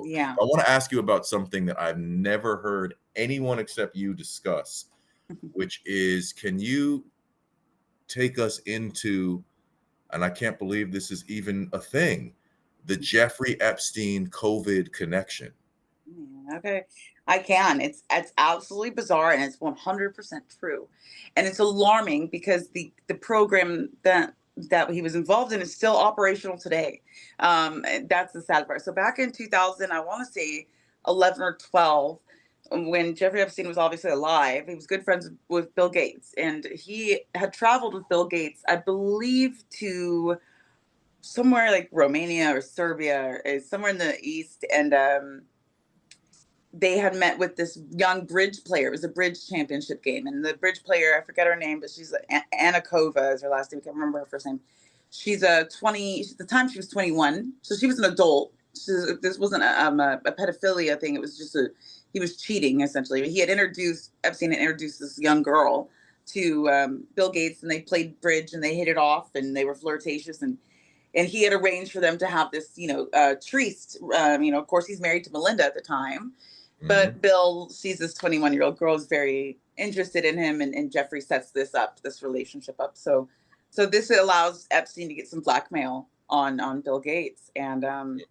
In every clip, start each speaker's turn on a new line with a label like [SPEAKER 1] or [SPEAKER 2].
[SPEAKER 1] Yeah.
[SPEAKER 2] I want to ask you about something that I've never heard anyone except you discuss, which is, can you take us into, and I can't believe this is even a thing, the Jeffrey Epstein COVID connection?
[SPEAKER 1] Okay, I can. It's absolutely bizarre and it's 100% true, and it's alarming because the program that he was involved in is still operational today. And that's the sad part. So back in 2000, I want to say 11 or 12, when Jeffrey Epstein was obviously alive, he was good friends with Bill Gates, and he had traveled with Bill Gates, I believe, to somewhere like Romania or Serbia or somewhere in the east, and they had met with this young bridge player. It was a bridge championship game, and the bridge player, I forget her name, but she's Anna Kova is her last name. I can't remember her first name. She's a 20. At the time, she was 21, so she was an adult. This wasn't a pedophilia thing. It was just he was cheating essentially. He had introduced Epstein had introduced this young girl to Bill Gates, and they played bridge and they hit it off, and they were flirtatious, and he had arranged for them to have this, tryst. Of course, he's married to Melinda at the time,
[SPEAKER 2] Mhm.
[SPEAKER 1] but Bill sees this 21-year-old girl is very interested in him, and Jeffrey sets this relationship up. So this allows Epstein to get some blackmail on Bill Gates, and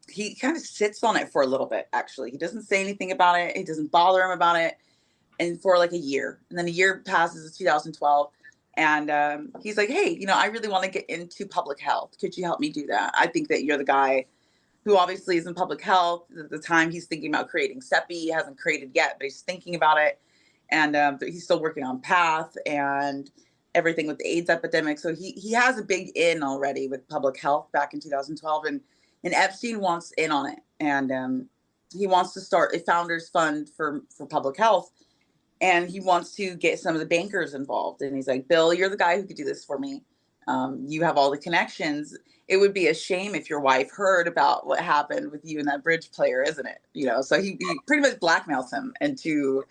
[SPEAKER 1] he kind of sits on it for a little bit. Actually, he doesn't say anything about it. It doesn't bother him about it, and for like a year, and then a year passes. It's 2012. And he's like, hey, I really want to get into public health. Could you help me do that? I think that you're the guy who obviously is in public health. At the time, he's thinking about creating CEPI. He hasn't created yet, but he's thinking about it. And he's still working on PATH and everything with the AIDS epidemic. So he has a big in already with public health back in 2012. And Epstein wants in on it. And he wants to start a founders fund for public health. And he wants to get some of the bankers involved. And he's like, Bill, you're the guy who could do this for me. You have all the connections. It would be a shame if your wife heard about what happened with you and that bridge player, isn't it? So he pretty much blackmails him into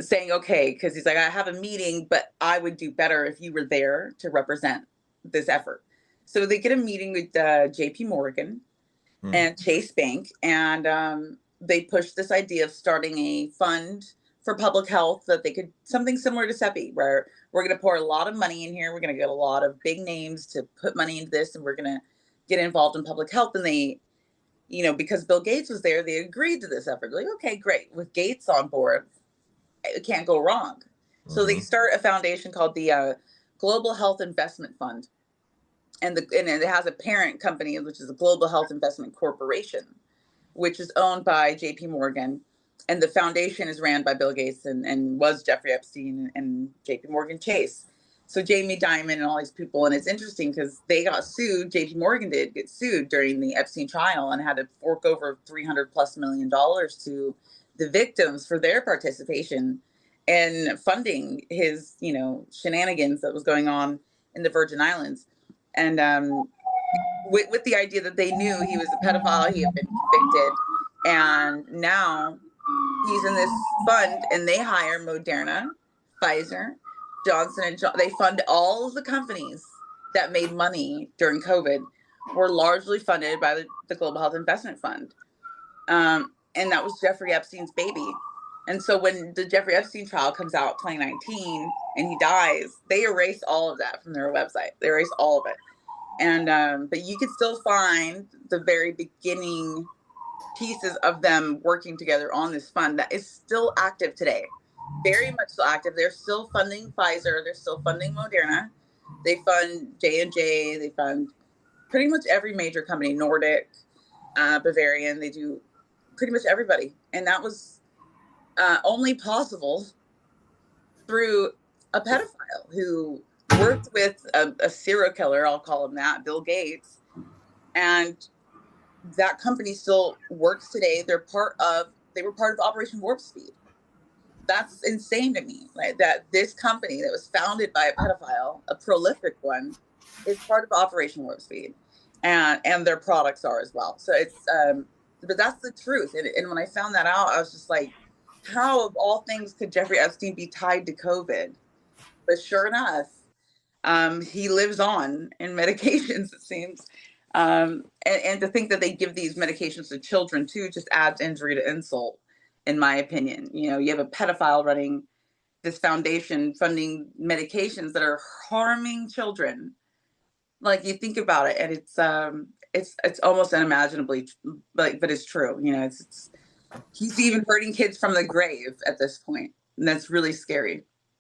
[SPEAKER 1] saying, okay, because he's like, I have a meeting, but I would do better if you were there to represent this effort. So they get a meeting with JP Morgan
[SPEAKER 2] Hmm.
[SPEAKER 1] and Chase Bank, and they push this idea of starting a fund for public health that they could, something similar to CEPI, where we're going to pour a lot of money in here. We're going to get a lot of big names to put money into this, and we're going to get involved in public health. And they, because Bill Gates was there, they agreed to this effort. Like, okay, great. With Gates on board, it can't go wrong. So they
[SPEAKER 2] Hmm.
[SPEAKER 1] start a foundation called the Global Health Investment Fund, and it has a parent company, which is the Global Health Investment Corporation, which is owned by JP Morgan. And the foundation is ran by Bill Gates and was Jeffrey Epstein and JP Morgan Chase. So Jamie Dimon and all these people. And it's interesting because they got sued. JP Morgan did get sued during the Epstein trial and had to fork over $300+ million to the victims for their participation in funding his, shenanigans that was going on in the Virgin Islands. And with the idea that they knew he was a pedophile, he had been convicted, and now he's in this fund, and they hire Moderna, Pfizer, Johnson and Johnson. They fund all of the companies that made money during COVID were largely funded by the Global Health Investment Fund, and that was Jeffrey Epstein's baby. And so when the Jeffrey Epstein trial comes out 2019 and he dies, they erase all of that from their website. They erase all of it. And but you could still find the very beginning pieces of them working together on this fund that is still active today, very much still active. They're still funding Pfizer, they're still funding Moderna, they fund J&J, they fund pretty much every major company, Nordic, Bavarian. They do pretty much everybody, and that was only possible through a pedophile who worked with a serial killer, I'll call him that, Bill Gates. And that company still works today. They were part of Operation Warp Speed. That's insane to me. Like that this company that was founded by a pedophile, a prolific one, is part of Operation Warp Speed. And their products are as well. So it's but that's the truth. And when I found that out, I was just like, how of all things could Jeffrey Epstein be tied to COVID? But sure enough, he lives on in medications, it seems. And to think that they give these medications to children too just adds injury to insult, in my opinion. You know, you have a pedophile running this foundation funding medications that are harming children. Like, you think about it, and it's almost unimaginably like, but it's true. You know, it's he's even hurting kids from the grave at this point, and that's really scary.